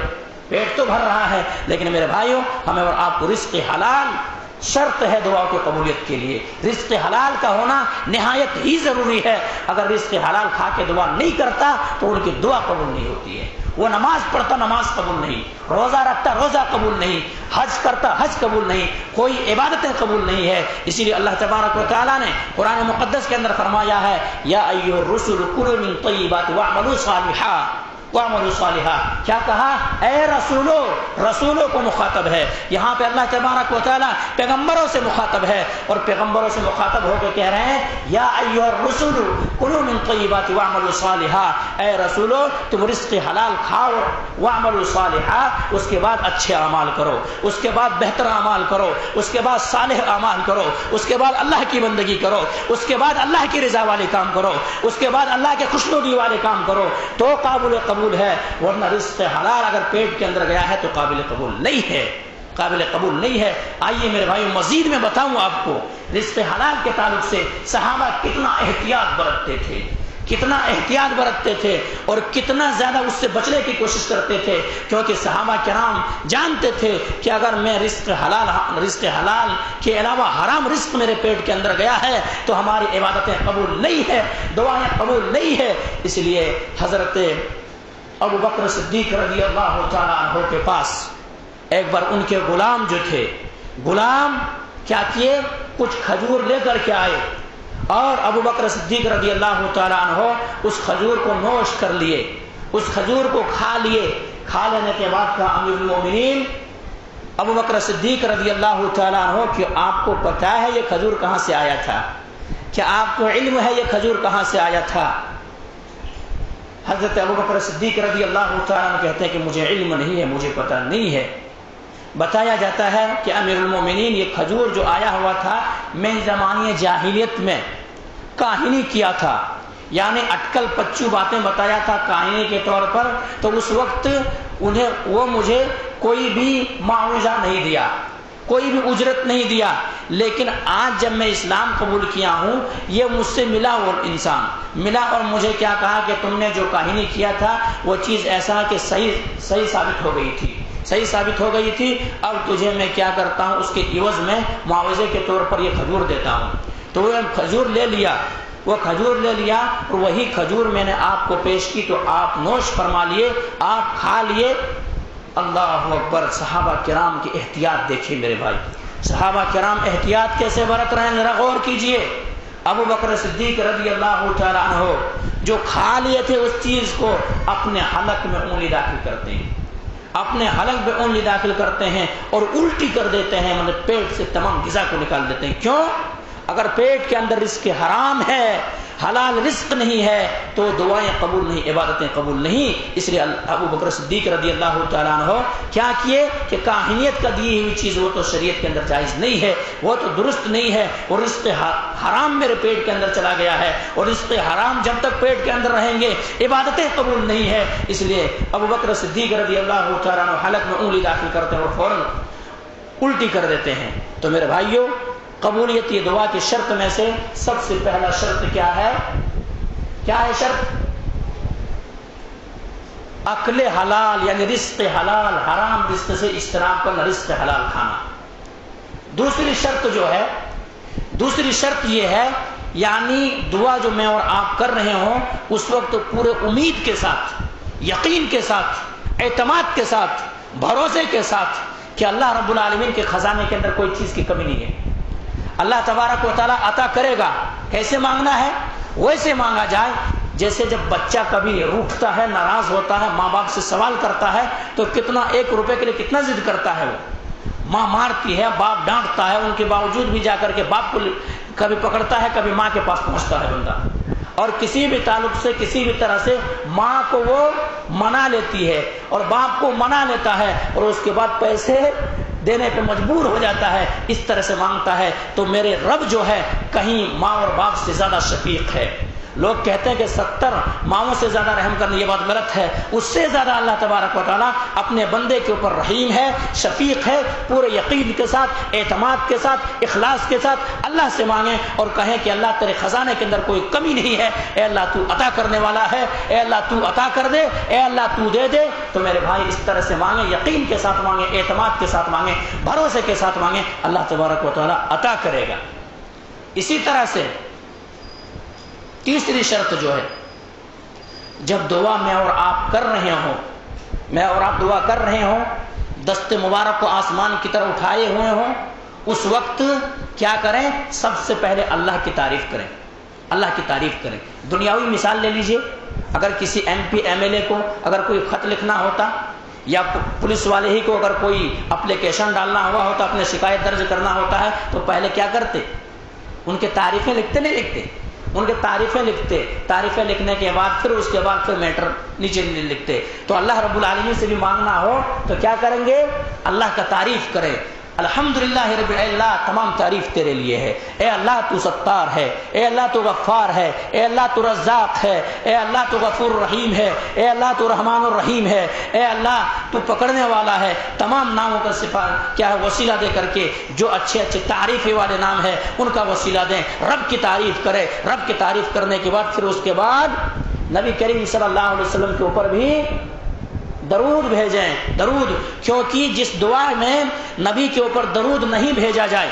Speaker 1: پیٹ تو بھر رہا ہے۔ لیکن میرے بھائیوں، ہمیں اور آپ کو رزق حلال شرط ہے دعا کی قبولیت کے لیے، رزق حلال کا ہونا نہایت ہی ضروری ہے۔ اگر رزق حلال کھا کے دعا نہیں کرتا تو ان کی دعا قبول نہیں ہوتی ہے۔ وہ نماز پڑھتا، نماز قبول نہیں، روزہ رکھتا، روزہ قبول نہیں، حج کرتا، حج قبول نہیں، کوئی عبادتیں قبول نہیں ہے۔ اسی لیے اللہ تبارک و تعالیٰ نے قرآن مقدس کے اندر فرمایا ہے، یا ایھا الرسل کلوا من طیبات واعملوا صالحا وَاعْمَلُوا صَالِحًا۔ کیا کہا؟ اے رسولوں کو مخاطب ہے یہاں پہ، اللہ تبارک و تعالیٰ پیغمبروں سے مخاطب ہے، اور پیغمبروں سے مخاطب ہو کے کہہ رہے ہیں یا ایھا الرسل کلوا من طیبات واعملوا صالحا، اے رسولو تم رزق حلال کھاؤ، واعملوا صالحا، اس کے بعد اچھے اعمال کرو، اس کے بعد بہتر اعمال کرو، اس کے بعد صالح اعمال کرو، اس کے بعد اللہ کی بندگی کرو، اس کے بعد اللہ کی رضا والے کام کرو، اس کے بعد اللہ کے خوشنودی والے کام کرو، تو قابل قبول ہے۔ ورنہ رزق حلال اگر پیٹ کے اندر گیا ہے تو قابل قبول نہیں ہے، قابل قبول نہیں ہے۔ آئیے میرے بھائیوں، مزید میں بتاؤں آپ کو رزق حلال کے تعلق سے صحابہ کتنا احتیاط برتتے تھے، کتنا احتیاط برتتے تھے، اور کتنا زیادہ اس سے بچنے کی کوشش کرتے تھے، کیونکہ صحابہ کرام جانتے تھے کہ اگر میں رزق حلال کے علاوہ حرام رزق میرے پیٹ کے اندر گیا ہے تو ہماری عبادتیں قبول نہیں ہے، دعائیں قبول نہیں ہے۔ اس لیے حضرت ابو بکر صدیق رضی اللہ تعالیٰ عنہ کے پاس ایک بار ان کے غلام جو تھے، غلام کیا کیے؟ کچھ کھجور لے کر کے آئے، اور ابو بکر صدیق رضی اللہ تعالیٰ عنہ اس کھجور کو نوش کر لیے، اس کھجور کو کھا لیے۔ کھا لینے کے بعد کہا امیر المومنین ابو بکر صدیق رضی اللہ تعالیٰ عنہ کہ آپ کو پتا ہے یہ کھجور کہاں سے آیا تھا؟ کیا آپ کو علم ہے یہ کھجور کہاں سے آیا تھا؟ حضرت ابو بکر صدیق رضی اللہ تعالیٰ عنہ کہتے ہیں کہ مجھے علم نہیں ہے، مجھے پتہ نہیں ہے۔ بتایا جاتا ہے کہ امیر المومنین یہ کھجور جو آیا ہوا تھا، میں زمانے جاہلیت میں کاہنی کیا تھا، یعنی اٹکل پچو باتیں بتایا تھا کاہنی کے طور پر، تو اس وقت وہ مجھے کوئی بھی معاوضہ نہیں دیا، کوئی بھی اجرت نہیں دیا۔ لیکن آج جب میں اسلام قبول کیا ہوں، یہ مجھ سے ملا، وہ انسان ملا اور مجھے کیا کہا کہ تم نے جو کاہنی کیا تھا وہ چیز ایسا کہ صحیح ثابت ہو گئی تھی، صحیح ثابت ہو گئی تھی، اب تجھے میں کیا کرتا ہوں، اس کے عوض میں معاوضے کے طور پر یہ کھجور دیتا ہوں۔ تو وہ کھجور لے لیا، وہ کھجور لے لیا، اور وہی کھجور میں نے آپ کو پیش کی تو آپ نوش فرما لیے، آپ کھا لیے۔ اللہ اکبر! صحابہ کرام کی احتیاط دیکھیے میرے بھائی، صحابہ کرام احتیاط کیسے برت رہے ہیں ذرا غور کیجئے۔ ابو بکر صدیق رضی اللہ تعالیٰ عنہ جو کھا لیے تھے اس چیز کو اپنے حلق میں انگلی داخل کرتے ہیں، اپنے حلق میں انگلی داخل کرتے ہیں اور الٹی کر دیتے ہیں، مطلب پیٹ سے تمام غذا کو نکال دیتے ہیں۔ کیوں؟ اگر پیٹ کے اندر رزق حرام ہے، حلال رزق نہیں ہے تو دعائیں قبول نہیں، عبادتیں قبول نہیں۔ اس لیے ابو بکر صدیق رضی اللہ تعالیٰ عنہ کیا کیے کہ کاہنیت کا دی ہوئی چیز وہ تو شریعت کے اندر جائز نہیں ہے، وہ تو درست نہیں ہے، اور رزق حرام میرے پیٹ کے اندر چلا گیا ہے، اور رزق حرام جب تک پیٹ کے اندر رہیں گے عبادتیں قبول نہیں ہے۔ اس لیے ابو بکر صدیق رضی اللہ تعالیٰ عنہ حلق میں انگلی داخل کرتے ہیں اور فوراً الٹی کر دیتے ہیں۔ تو میرے بھائیوں، قبولیت یہ دعا کی شرط میں سے سب سے پہلا شرط کیا ہے؟ کیا ہے شرط؟ اکل حلال، یعنی رزق حلال، حرام رزق سے اجتناب کرنا، رزق حلال کھانا۔ دوسری شرط جو ہے، دوسری شرط یہ ہے، یعنی دعا جو میں اور آپ کر رہے ہوں اس وقت پورے امید کے ساتھ، یقین کے ساتھ، اعتماد کے ساتھ، بھروسے کے ساتھ کہ اللہ رب العالمین کے خزانے کے اندر کوئی چیز کی کمی نہیں ہے، اللہ تبارک و تعالیٰ عطا کرے گا۔ کیسے مانگنا ہے؟ ویسے مانگا جائے جیسے جب بچہ کبھی روٹھتا ہے، ناراض ہوتا ہے، ماں باپ سے سوال کرتا ہے تو کتنا 1 روپے کے لیے کتنا ضد کرتا ہے، وہ ماں مارتی ہے، باپ ڈانٹتا ہے، ان کے باوجود بھی جا کر کے باپ کو کبھی پکڑتا ہے، کبھی ماں کے پاس پہنچتا ہے بندہ، اور کسی بھی تعلق سے، کسی بھی طرح سے ماں کو وہ منا لیتی ہے اور باپ کو منا لیتا ہے، اور اس کے بعد پیسے دینے پہ مجبور ہو جاتا ہے، اس طرح سے مانگتا ہے۔ تو میرے رب جو ہے کہیں ماں اور باپ سے زیادہ شفیق ہے۔ لوگ کہتے ہیں کہ 70 ماؤں سے زیادہ رحم کرنا، یہ بات غلط ہے۔ اس سے زیادہ اللہ تبارک و تعالیٰ اپنے بندے کے اوپر رحیم ہے، شفیق ہے۔ پورے یقین کے ساتھ، اعتماد کے ساتھ، اخلاص کے ساتھ اللہ سے مانگیں اور کہیں کہ اللہ تیرے خزانے کے اندر کوئی کمی نہیں ہے، اے اللہ تو عطا کرنے والا ہے، اے اللہ تو عطا کر دے، اے اللہ تو دے دے۔ تو میرے بھائی اس طرح سے مانگیں، یقین کے ساتھ مانگیں، اعتماد کے ساتھ مانگیں، بھروسے کے ساتھ مانگیں، اللہ تبارک و تعالیٰ عطا کرے گا۔ اسی طرح سے تیسری شرط جو ہے، جب دعا میں اور آپ کر رہے ہوں، میں اور آپ دعا کر رہے ہوں، دست مبارک کو آسمان کی طرف اٹھائے ہوئے ہوں، اس وقت کیا کریں؟ سب سے پہلے اللہ کی تعریف کریں، اللہ کی تعریف کریں۔ دنیاوی مثال لے لیجئے، اگر کسی M P M L A کو اگر کوئی خط لکھنا ہوتا، یا پولیس والے ہی کو اگر کوئی اپلیکیشن ڈالنا ہوا ہوتا، اپنے شکایت درج کرنا ہوتا ہے، تو پہلے کیا کرتے؟ ان کے تعریفیں لکھتے نہیں لکھتے؟ ان کے تعریفیں لکھتے، تعریفیں لکھنے کے بعد پھر اس کے بعد پھر میٹر نیچے لکھتے۔ تو اللہ رب العالمین سے بھی مانگنا ہو تو کیا کریں گے؟ اللہ کا تعریف کریں، الحمدللہ رب اللہ، تمام تعریف تیرے لیے ہے، اے اللہ تو ستار ہے، اے اللہ تو غفار ہے، اے اللہ تو رزاق ہے، اے اللہ تو غفور رحیم ہے، اے اللہ تو رحمان الرحیم ہے، اے اللہ تو پکڑنے والا ہے۔ تمام ناموں کا صفات کیا ہے؟ وسیلہ دے کر کے جو اچھے اچھے تعریف والے نام ہیں ان کا وسیلہ دیں، رب کی تعریف کرے۔ رب کی تعریف کرنے کے بعد پھر اس کے بعد نبی کریم صلی اللہ علیہ وسلم کے اوپر بھی درود بھیجیں، درود، کیونکہ جس دعا میں نبی کے اوپر درود نہیں بھیجا جائے،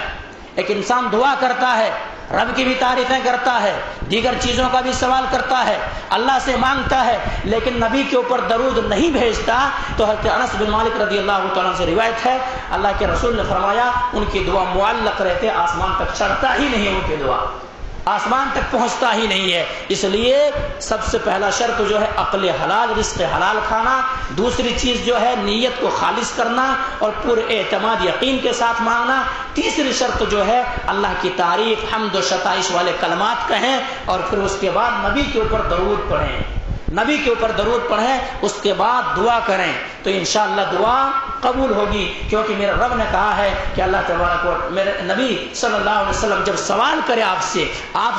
Speaker 1: ایک انسان دعا کرتا ہے، رب کی بھی تعریفیں کرتا ہے، دیگر چیزوں کا بھی سوال کرتا ہے، اللہ سے مانگتا ہے، لیکن نبی کے اوپر درود نہیں بھیجتا، تو حضرت انس بن مالک رضی اللہ تعالیٰ سے روایت ہے، اللہ کے رسول نے فرمایا ان کی دعا معلق رہتے، آسمان تک چڑھتا ہی نہیں، ان کی دعا آسمان تک پہنچتا ہی نہیں ہے۔ اس لیے سب سے پہلا شرط جو ہے عقل حلال، رزق حلال کھانا۔ دوسری چیز جو ہے نیت کو خالص کرنا اور پورے اعتماد یقین کے ساتھ مانگنا۔ تیسری شرط جو ہے اللہ کی تعریف، حمد و ستائش والے کلمات کہیں، اور پھر اس کے بعد نبی کے اوپر درود پڑھیں، نبی کے اوپر درود پڑھیں، اس کے بعد دعا کریں، تو انشاءاللہ دعا قبول ہوگی، کیونکہ میرے رب نے کہا ہے کہ اللہ تبارک و میرے نبی صلی اللہ علیہ وسلم جب سوال کرے آپ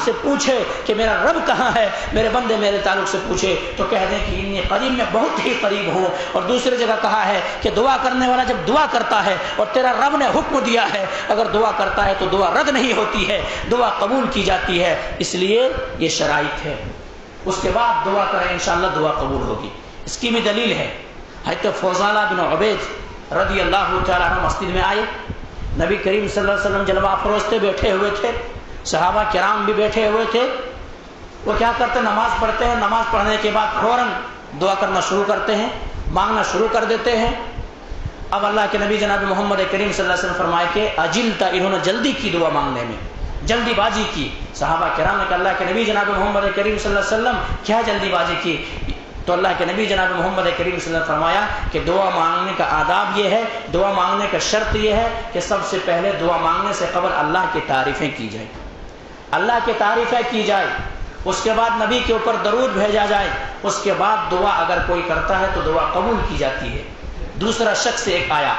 Speaker 1: سے پوچھے کہ میرا رب کہاں ہے، میرے بندے میرے تعلق سے پوچھے، تو کہہ دیں کہ انی قریب، میں بہت ہی قریب ہوں۔ اور دوسری جگہ کہا ہے کہ دعا کرنے والا جب دعا کرتا ہے اور تیرا رب نے حکم دیا ہے، اگر دعا کرتا ہے تو دعا رد نہیں ہوتی ہے، دعا قبول کی جاتی ہے۔ اس لیے یہ شرائط ہے، اس کے بعد دعا کریں، انشاءاللہ دعا قبول ہوگی۔ اس کی بھی دلیل ہے، حضرت فضالہ بن عبید رضی اللہ تعالیٰ عنہ مسجد میں آئے، نبی کریم صلی اللہ علیہ وسلم جلوہ افروز تھے، بیٹھے ہوئے تھے، صحابہ کرام بھی بیٹھے ہوئے تھے۔ وہ کیا کرتے؟ نماز پڑھتے ہیں، نماز پڑھنے کے بعد فوراً دعا کرنا شروع کرتے ہیں، مانگنا شروع کر دیتے ہیں۔ اب اللہ کے نبی جناب محمد کریم صلی اللہ علیہ وسلم فرمائے کہ اجلتا، انہوں نے جلدی کی دعا مانگنے میں، جلدی بازی کی۔ صحابہ کرام نے کہا اللہ کے نبی جناب محمد کریم صلی اللہ علیہ وسلم کیا جلدی بازی کی؟ تو اللہ کے نبی جناب محمد کریم صلی اللہ علیہ وسلم فرمایا کہ دعا مانگنے کا آداب یہ ہے، دعا مانگنے کا شرط یہ ہے کہ سب سے پہلے دعا مانگنے سے قبل اللہ کی تعریفیں کی جائے، اللہ کی تعریفیں کی جائے، اس کے بعد نبی کے اوپر درود بھیجا جائے، اس کے بعد دعا اگر کوئی کرتا ہے تو دعا قبول کی جاتی ہے۔ دوسرا شخص ایک آیا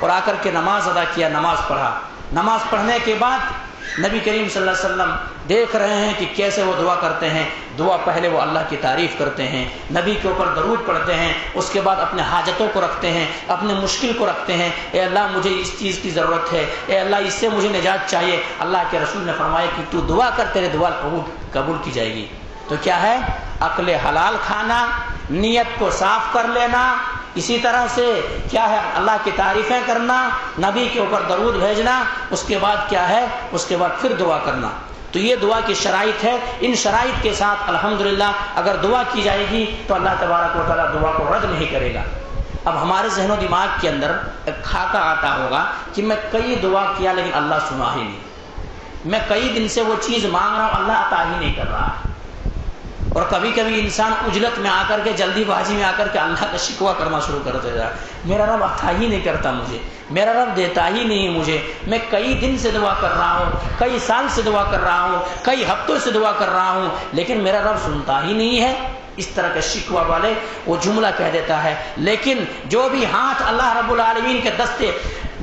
Speaker 1: اور آ کر کے نماز ادا کیا، نماز پڑھا، نماز پڑھنے کے بعد نبی کریم صلی اللہ علیہ وسلم دیکھ رہے ہیں کہ کیسے وہ دعا کرتے ہیں۔ دعا پہلے وہ اللہ کی تعریف کرتے ہیں، نبی کے اوپر درود پڑھتے ہیں، اس کے بعد اپنے حاجتوں کو رکھتے ہیں، اپنے مشکل کو رکھتے ہیں، اے اللہ مجھے اس چیز کی ضرورت ہے، اے اللہ اس سے مجھے نجات چاہیے۔ اللہ کے رسول نے فرمایا کہ تو دعا کر، تیرے دعا قبول کی جائے گی۔ تو کیا ہے؟ عقل حلال کھانا، نیت کو صاف کر لینا، اسی طرح سے کیا ہے؟ اللہ کی تعریفیں کرنا، نبی کے اوپر درود بھیجنا، اس کے بعد کیا ہے؟ اس کے بعد پھر دعا کرنا۔ تو یہ دعا کی شرائط ہے۔ ان شرائط کے ساتھ الحمدللہ اگر دعا کی جائے گی تو اللہ تبارک و تعالیٰ دعا کو رد نہیں کرے گا۔ اب ہمارے ذہن و دماغ کے اندر ایک خاکہ آتا ہوگا کہ میں کئی دعا کیا لیکن اللہ سنا ہی نہیں، میں کئی دن سے وہ چیز مانگ رہا ہوں، اللہ عطا ہی نہیں کر رہا ہے۔ اور کبھی کبھی انسان عجلت میں آ کر کے، جلدی بازی میں آ کر کے اللہ کا شکوہ کرنا شروع کر دیتا ہے، میرا رب عطا ہی نہیں کرتا مجھے، میرا رب دیتا ہی نہیں مجھے، میں کئی دن سے دعا کر رہا ہوں، کئی سال سے دعا کر رہا ہوں، کئی ہفتوں سے دعا کر رہا ہوں، لیکن میرا رب سنتا ہی نہیں ہے۔ اس طرح کے شکوہ والے وہ جملہ کہہ دیتا ہے۔ لیکن جو بھی ہاتھ اللہ رب العالمین کے دستے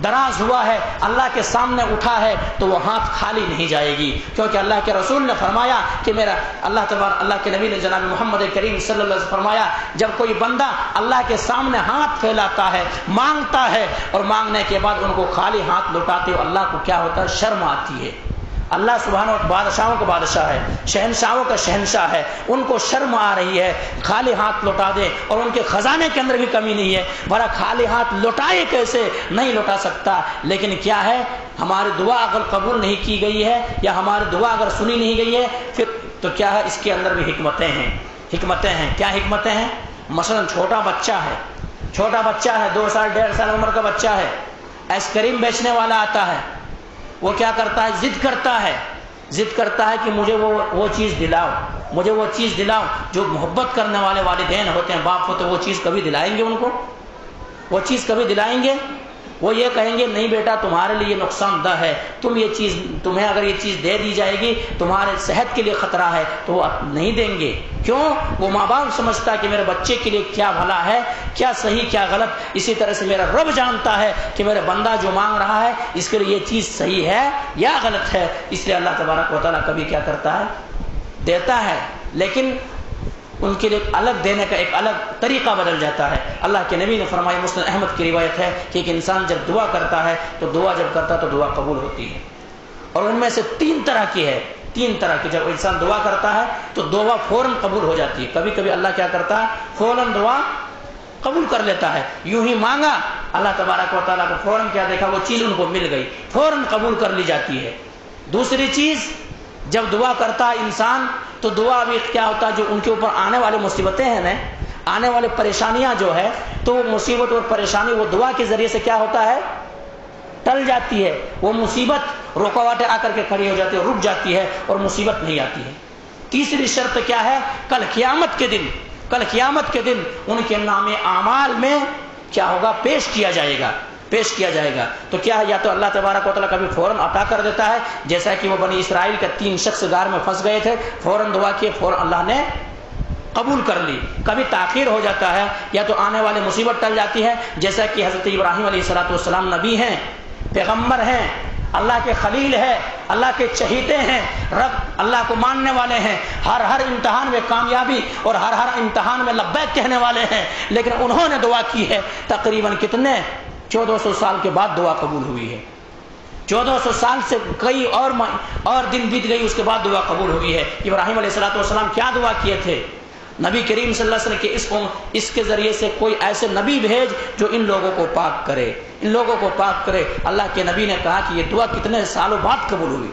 Speaker 1: دراز ہوا ہے، اللہ کے سامنے اٹھا ہے، تو وہ ہاتھ خالی نہیں جائے گی، کیونکہ اللہ کے رسول نے فرمایا کہ میرا اللہ کے نبی نے جناب محمد کریم صلی اللہ علیہ وسلم فرمایا، جب کوئی بندہ اللہ کے سامنے ہاتھ پھیلاتا ہے، مانگتا ہے، اور مانگنے کے بعد ان کو خالی ہاتھ لوٹاتے ہو، اللہ کو کیا ہوتا ہے؟ شرم آتی ہے۔ اللہ سبحانہ و بادشاہوں کا بادشاہ ہے، شہنشاہوں کا شہنشاہ ہے، ان کو شرم آ رہی ہے، خالی ہاتھ لوٹا دے، اور ان کے خزانے کے اندر بھی کمی نہیں ہے، بھلا خالی ہاتھ لوٹائے کیسے؟ نہیں لوٹا سکتا۔ لیکن کیا ہے؟ ہماری دعا اگر قبول نہیں کی گئی ہے یا ہماری دعا اگر سنی نہیں گئی ہے، پھر تو کیا ہے؟ اس کے اندر بھی حکمتیں ہیں، حکمتیں ہیں۔ کیا حکمتیں ہیں؟ مثلا چھوٹا بچہ ہے، چھوٹا بچہ ہے، 2 سال 1.5 سال عمر کا بچہ ہے، آئس کریم بیچنے والا آتا ہے، وہ کیا کرتا ہے؟ ضد کرتا ہے کہ مجھے وہ چیز دلاؤ، مجھے وہ چیز دلاؤ۔ جو محبت کرنے والے والدین ہوتے ہیں، باپ ہوتے ہیں، وہ چیز کبھی دلائیں گے ان کو؟ وہ چیز کبھی دلائیں گے؟ وہ یہ کہیں گے نہیں بیٹا تمہارے لیے یہ نقصان دہ ہے، تمہیں اگر یہ چیز دے دی جائے گی تمہارے صحت کے لیے خطرہ ہے، تو وہ نہیں دیں گے۔ کیوں؟ وہ ماں باپ سمجھتا ہے کہ میرے بچے کے لیے کیا بھلا ہے، کیا صحیح کیا غلط۔ اسی طرح سے میرا رب جانتا ہے کہ میرا بندہ جو مانگ رہا ہے اس کے لیے یہ چیز صحیح ہے یا غلط ہے، اس لیے اللہ تبارک و تعالیٰ کبھی کیا کرتا ہے؟ دیتا ہے، لیکن ان کے لیے الگ دینے کا ایک الگ طریقہ بدل جاتا ہے۔ اللہ کے نبی نے فرمایا، مسند احمد کی روایت ہے کہ ایک انسان جب دعا کرتا ہے تو دعا قبول ہوتی ہے، اور ان میں سے 3 طرح کی ہے، 3 طرح کی۔ جب انسان دعا کرتا ہے تو دعا فوراً قبول ہو جاتی ہے، کبھی کبھی اللہ کیا کرتا ہے؟ فوراً دعا قبول کر لیتا ہے، یوں ہی مانگا اللہ تبارک و تعالیٰ کو فوراً کیا دیکھا؟ وہ چیز ان کو مل گئی، فوراً قبول کر لی جاتی ہے۔ دوسری چیز، جب دعا کرتا ہے انسان تو دعا بھی کیا ہوتا ہے؟ جو ان کے اوپر آنے والی مصیبتیں ہیں نا، آنے والی پریشانیاں جو ہے، تو وہ مصیبت اور پریشانی وہ دعا کے ذریعے سے کیا ہوتا ہے؟ ٹل جاتی ہے۔ وہ مصیبت رکاوٹیں آ کر کے کھڑی ہو جاتی ہے، رک جاتی ہے، اور مصیبت نہیں آتی ہے۔ تیسری شرط کیا ہے؟ کل قیامت کے دن ان کے نام اعمال میں کیا ہوگا؟ پیش کیا جائے گا۔ تو کیا ہے؟ یا تو اللہ تبارک و تعالیٰ کبھی فوراً عطا کر دیتا ہے، جیسا کہ وہ بنی اسرائیل کے 3 شخص غار میں پھنس گئے تھے، فوراً دعا کیے، فوراً اللہ نے قبول کر لی۔ کبھی تاخیر ہو جاتا ہے، یا تو آنے والی مصیبت ٹل جاتی ہے، جیسا کہ حضرت ابراہیم علیہ السلام نبی ہیں، پیغمبر ہیں، اللہ کے خلیل ہے، اللہ کے چہیتے ہیں، رب اللہ کو ماننے والے ہیں، ہر امتحان میں کامیابی اور ہر امتحان میں لبیک کہنے والے ہیں، لیکن انہوں نے دعا کی ہے۔ تقریباً کتنے؟ 1400 سال کے بعد دعا قبول ہوئی ہے۔ 1400 سال سے کئی اور دن بیت گئی، اس کے بعد دعا قبول ہوئی ہے۔ ابراہیم علیہ السلام کیا دعا کیے تھے؟ نبی کریم صلی اللہ علیہ وسلم کے اس کے ذریعے سے کوئی ایسے نبی بھیج جو ان لوگوں کو پاک کرے، اللہ کے نبی نے کہا کہ یہ دعا کتنے سالوں بعد قبول ہوئی؟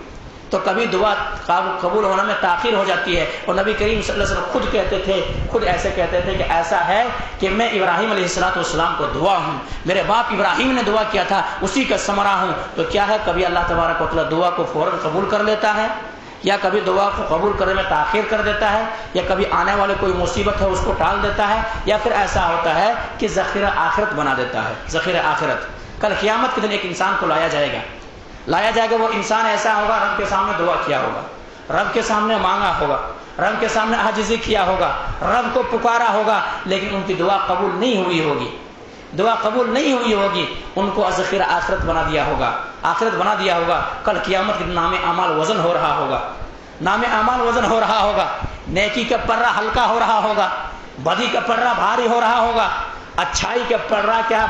Speaker 1: تو کبھی دعا قبول ہونے میں تاخیر ہو جاتی ہے. اور نبی کریم صلی اللہ علیہ وسلم خود کہتے تھے، خود ایسے کہتے تھے کہ ایسا ہے کہ میں ابراہیم علیہ السلام کو دعا ہوں، میرے باپ ابراہیم نے دعا کیا تھا اسی کا ثمرہ ہوں. تو کیا ہے، کبھی اللہ تبارک و تعالیٰ دعا کو فوراً قبول کر لیتا ہے، یا کبھی دعا کو قبول کرنے میں تاخیر کر دیتا ہے، یا کبھی آنے والے کوئی مصیبت ہے اس کو ٹال دیتا ہے، یا پھر ایسا ہوتا ہے کہ ذخیرہ آخرت بنا دیتا ہے. ذخیرہ آخرت، کل قیامت کے دن ایک انسان کو لایا جائے گا. وہ انسان ایسا ہوگا، رب کے سامنے دعا کیا ہوگا، رب کے سامنے مانگا ہوگا، رب کے سامنے عاجزی کیا ہوگا، رب کو پکارا ہوگا، لیکن ان کی دعا قبول نہیں ہوئی ہوگی. ان کو ذخیرہ آخرت بنا دیا ہوگا. کل قیامت کے نام اعمال وزن ہو رہا ہوگا. نیکی کا پرہ ہلکا ہو رہا ہوگا، بدی کا پرہ بھاری ہو رہا ہوگا، اچھائی کا پرہ کیا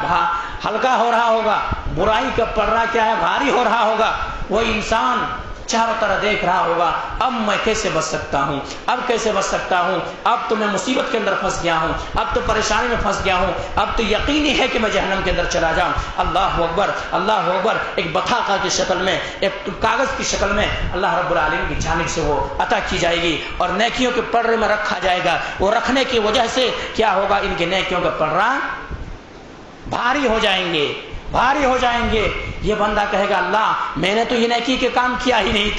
Speaker 1: ہلکا ہو رہا ہوگا، برائی کا پرہ کیا ہے بھاری ہو رہا ہوگا. وہ انسان چاروں طرف دیکھ رہا ہوگا، اب میں کیسے بچ سکتا ہوں، اب تو میں مصیبت کے اندر پھنس گیا ہوں، اب تو پریشانی میں پھنس گیا ہوں، اب تو یقینی ہے کہ میں جہنم کے اندر چلا جاؤں. اللہ اکبر. ایک بطاقہ کی شکل میں، ایک کاغذ کی شکل میں اللہ رب العالمین کی جانب سے وہ عطا کی جائے گی اور نیکیوں کے پرے میں رکھا جائے گا. وہ رکھنے کی وجہ سے کیا ہوگا، ان کے نیکیوں کا پرہ بھاری ہو جائیں گے. یہ بندہ کہے گا، اللہ میں نے تو یہ نیکی کے کام کیا ہی نہیں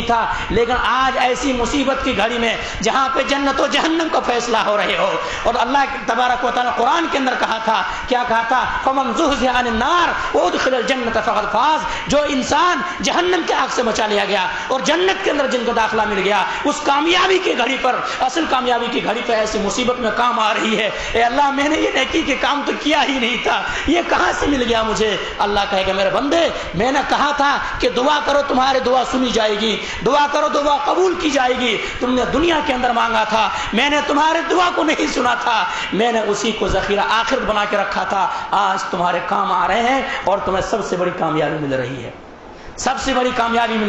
Speaker 1: تھا، لیکن آج ایسی مصیبت کی گھڑی میں جہاں پہ جنت و جہنم کا فیصلہ ہو رہے ہو، اور اللہ تبارک و تعالیٰ قرآن کے اندر کہا تھا، کیا کہا تھا، فَمَنْ زُحْزِحَ عَنِ النَّارِ وَأُدْخِلَ الْجَنَّةَ فَقَدْ فَازَ. جو انسان جہنم کے آگ سے بچا لیا گیا اور جنت کے اندر جن کو داخلہ مل گیا، اس کامیابی کی گھڑی پر، اصل کامیابی کی گھڑی پر ایسی مصیبت میں کام آ رہی ہے. اے اللہ، میں نے یہ نیکی کے کام تو کیا ہی نہیں تھا، یہ کہاں سے مل گیا مجھے. اللہ کہے گا، میرے بندے، میں نے کہا تھا کہ دعا کرو تمہاری دعا سنی جائے گی، دعا کرو دعا قبول کی جائے گی. تم نے دنیا کے اندر مانگا تھا، میں نے تمہارے دعا کو نہیں سنا تھا، میں نے اسی کو ذخیرہ آخرت بنا کے رکھا تھا. آج تمہارے کام آ رہے ہیں اور تمہیں سب سے بڑی کامیابی مل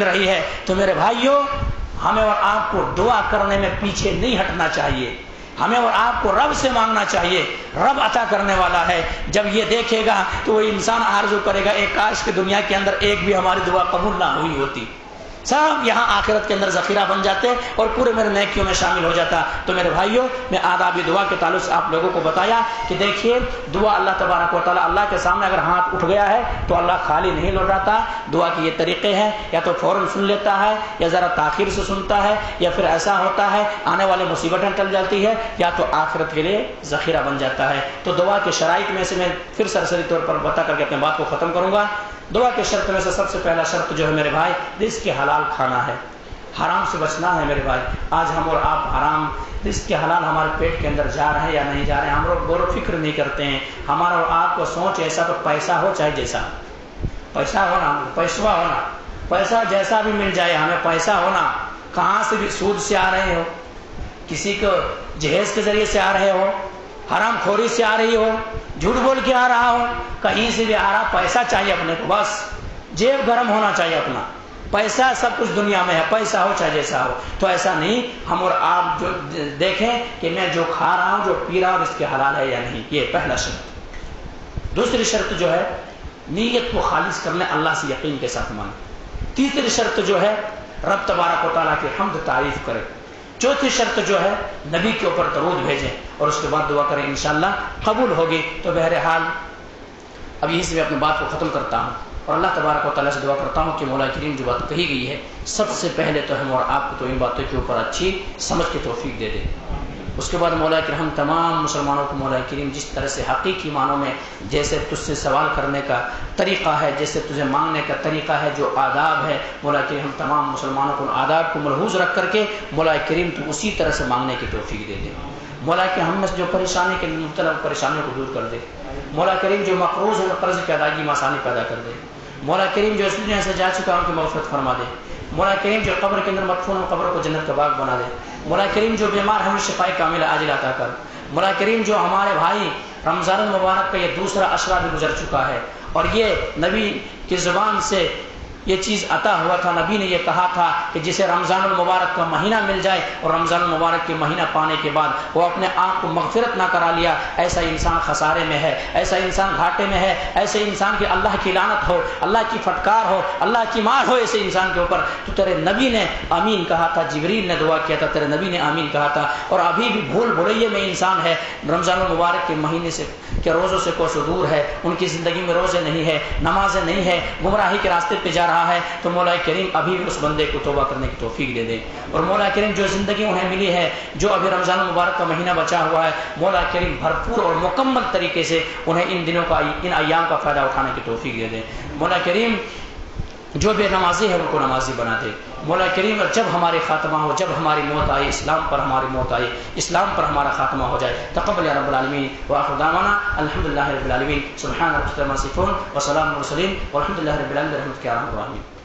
Speaker 1: رہی ہے. تو میرے بھائیوں، ہمیں اور آپ کو دعا کرنے میں پیچھے نہیں ہٹنا چاہیے. ہمیں اور آپ کو رب سے مانگنا چاہیے. رب عطا کرنے والا ہے. جب یہ دیکھے گا تو وہ انسان آرزو کرے گا، ایک کاش کی دنیا کے اندر ایک بھی ہماری دعا قبول نہ ہوئی ہوتی، سب یہاں آخرت کے اندر ذخیرہ بن جاتے اور پورے میرے نیکیوں میں شامل ہو جاتا. تو میرے بھائیوں، میں آداب دعا کے تعلق سے آپ لوگوں کو بتایا کہ دیکھیے، دعا اللہ تبارک و تعالیٰ، اللہ کے سامنے اگر ہاتھ اٹھ گیا ہے تو اللہ خالی نہیں لوٹاتا. دعا کے یہ طریقے ہیں، یا تو فوراً سن لیتا ہے، یا ذرا تاخیر سے سنتا ہے، یا پھر ایسا ہوتا ہے آنے والے مصیبتیں ٹل جاتی ہے، یا تو آخرت کے لیے ذخیرہ بن جاتا ہے. تو دعا کے شرائط میں سے میں پھر سرسری طور پر بتا کر کے اپنے بات کو ختم کروں گا. دعا کے شرط میں سے سب سے پہلا شرط جو ہے میرے بھائی، رزق کے حلال کھانا ہے، حرام سے بچنا ہے. میرے بھائی، آج ہم اور آپ حرام رزق کے حلال ہمارے پیٹ کے اندر جا رہے ہیں یا نہیں جا رہے ہیں، ہم لوگ غور و فکر نہیں کرتے ہیں. ہمارا اور آپ کو سوچ ایسا، تو پیسہ ہو چاہے جیسا، پیسہ جیسا بھی مل جائے، ہمیں پیسہ ہونا، کہاں سے بھی سود سے آ رہے ہو، کسی کو جہیز کے ذریعے سے آ رہے ہو، حرام خوری سے آ رہی ہو، جھوٹ بول کے آ رہا ہو، کہیں سے بھی آ رہا، پیسہ چاہیے اپنے کو، بس جیب گرم ہونا چاہیے اپنا. پیسہ سب کچھ دنیا میں ہے، پیسہ ہو چاہے جیسا ہو. تو ایسا نہیں، ہم اور آپ جو دیکھیں کہ میں جو کھا رہا ہوں، جو پی رہا ہوں، اس کے حلال ہے یا نہیں. یہ پہلا شرط. دوسری شرط جو ہے، نیت کو خالص کر لیں، اللہ سے یقین کے ساتھ مانگیں. تیسری شرط جو ہے، رب تبارک و تعالیٰ کی حمد تعریف کریں. چوتھی شرط جو ہے، نبی کے اوپر درود بھیجیں اور اس کے بعد دعا کریں، انشاءاللہ قبول ہوگی. تو بہرحال اب یہیں سے میں اپنی بات کو ختم کرتا ہوں اور اللہ تبارک و تعالیٰ سے دعا کرتا ہوں کہ مولا کریم جو بات کہی گئی ہے، سب سے پہلے تو ہم اور آپ کو تو ان باتوں کے اوپر اچھی سمجھ کی توفیق دے دے. اس کے بعد مولا کریم ہم تمام مسلمانوں کو مولا کریم جس طرح سے حقیقی معنوں میں جیسے تجھ سے سوال کرنے کا طریقہ ہے، جیسے تجھے مانگنے کا طریقہ ہے، جو آداب ہے، مولا کریم ہم تمام مسلمانوں کو آداب کو ملحوظ رکھ کر کے مولا کریم تو اسی طرح سے مانگنے کی توفیق دے دے. مولا کہ ہم میں جو پریشانی کے مبتلا پریشانیوں کو دور کر دے. مولا کریم جو مقروض ہے قرض کی ادائیگی میں آسانی پیدا کر دے. مولا کریم جو اس دنیا سے جا چکا ان کی مغفرت فرما دے. مولا کریم جو قبر کے اندر مدفون ہو، قبر کو جنت کا باغ بنا دے. مولا کریم جو بیمار ہیں شفاء کاملہ عاجلہ عطا کر. مولا کریم جو ہمارے بھائی رمضان المبارک کا یہ دوسرا عشرہ بھی گزر چکا ہے اور یہ نبی کی زبان سے یہ چیز عطا ہوا تھا، نبی نے یہ کہا تھا کہ جسے رمضان المبارک کا مہینہ مل جائے اور رمضان المبارک کے مہینہ پانے کے بعد وہ اپنے آپ کو مغفرت نہ کرا لیا، ایسا انسان خسارے میں ہے، ایسا انسان گھاٹے میں ہے، ایسے انسان کی اللہ کی لعنت ہو، اللہ کی پھٹکار ہو، اللہ کی مار ہو ایسے انسان کے اوپر۔ تو تیرے نبی نے آمین کہا تھا، جبریل نے دعا کیا تھا، تیرے نبی نے آمین کہا تھا۔ اور ابھی بھی بھول بھلائیے میں انسان ہے، رمضان المبارک کے مہینے سے کے روزوں سے کوس دور ہے، ان کی زندگی میں روزے نہیں ہے، نمازیں نہیں ہے، گمراہی کے راستے پہ جا رہا ہے، تو مولا کریم ابھی بھی اس بندے کو توبہ کرنے کی توفیق دے دے۔ اور مولا کریم جو زندگی انہیں ملی ہے، جو ابھی رمضان المبارک کا مہینہ بچا ہوا ہے، مولا کریم بھرپور اور مکمل طریقے سے انہیں ان دنوں کا، ان ایام کا فائدہ اٹھانے کی توفیق دے دے۔ مولا کریم جو بے نمازی ہے ان کو نمازی بنا دے۔ مولا کریم جب ہمارے خاتمہ ہو، جب ہماری موت آئے، اسلام پر ہماری موت آئے، اسلام پر ہمارا خاتمہ ہو جائے۔ تقبل یا رب العالمین وآخر دعوانا الحمدللہ رب العالمین، سبحان ربک رب العزة عما یصفون وسلام علی المرسلین والحمدللہ رب العالمین برحمتک یا ارحم الراحمین۔